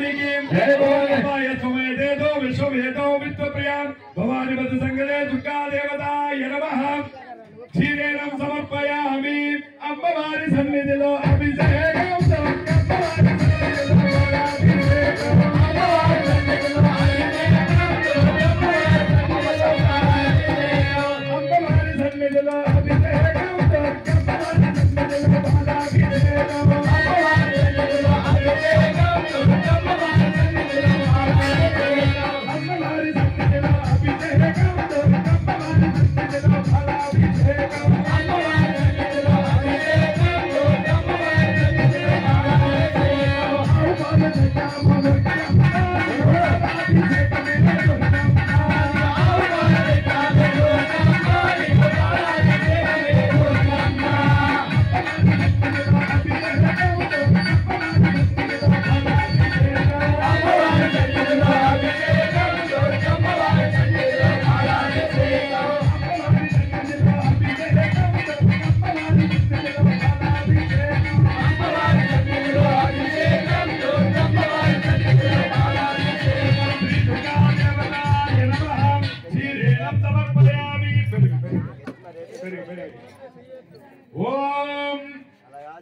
भवानी की जय बोल सुमेधे दो विश्ववेदो विश्वप्रियां भवानी पद संगदे दुर्गा देवताय नमः क्षीरेणं समर्पयामि अम्बवारी सन्निधिलो अभिषेकं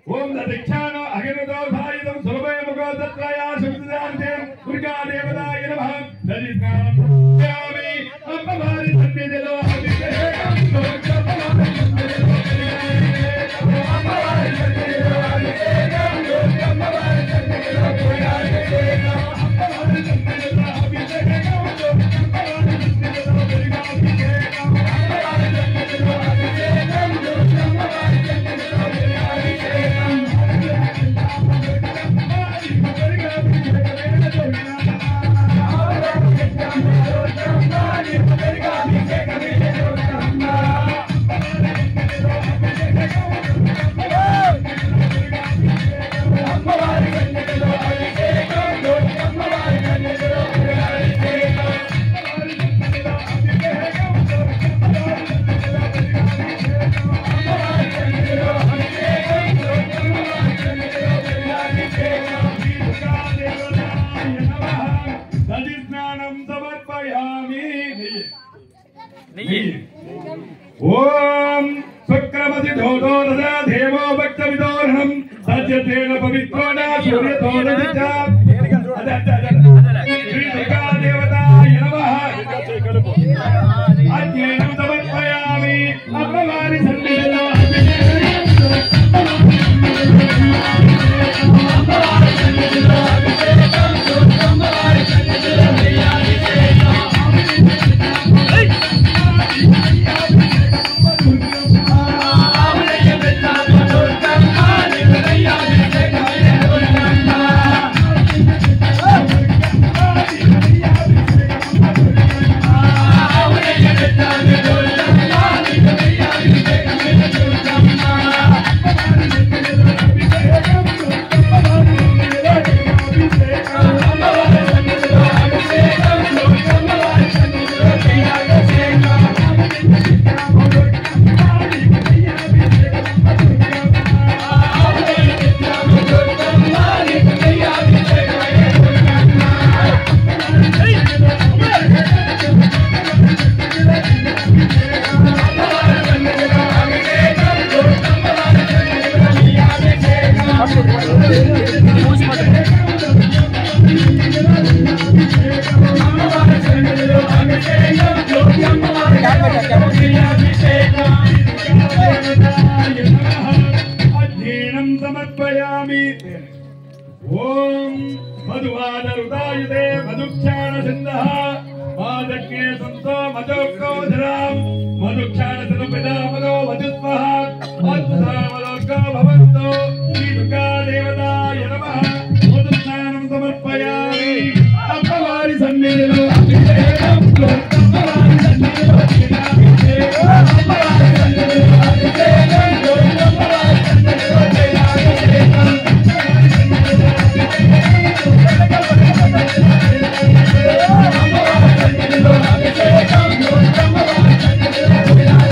ओम दीक्षानो अग्निदोषायुधं सुलभय मुखोदत्रया शुद्धान्ते दुर्गा देवताय नमः दधिस्नानं समर्पयामि अम्बवारी सन्निधिलो अभिषेकं ओम शुक्रमसि धोतो रदा देवो भक्तविदोरणं सज्जतेन पवित्रोना सूर्यतोरदिचा श्री दुर्गा देवताय नमः अज्ञेनं समर्पयामि अम्बवारी सन्निधिलो समर्पयामि ओम मधुवादरुदायुधे मधुक्षाण सिंधः मादक्ये संतो मधुक्रोधराम मधुक्षाण सिंधपिता मधो मधुस्मः अद्भुता मधुर्को भवन्तो श्री दुर्गा देवताय नमः मधुस्नानं समर्पयामि अम्बवारी सन्निधिलो अभिषेकं अम्बवारी सन्निधिलो अम्बवारी सन्निधिलो अभिषेकं अम्बवारी सन्निधिलो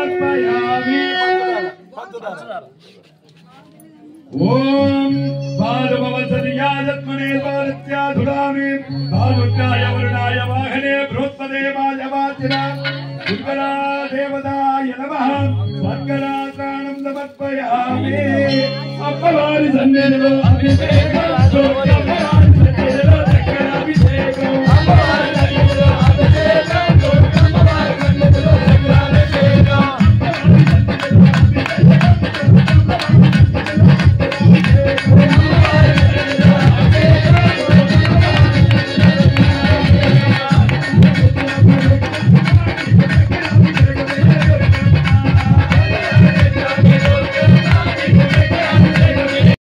సమర్పయామి ఓం బాలుభవసరియాయత్మనే బాలత్యాధురామి బాలుత్యాయ వరుణాయ వాహనే బృహస్పదేవాయ వాచిర దుర్గరా దేవతాయ నమః సర్గరాత్రాణం సమర్పయామి అమ్మవారి సన్నిధిలో అభిషేకం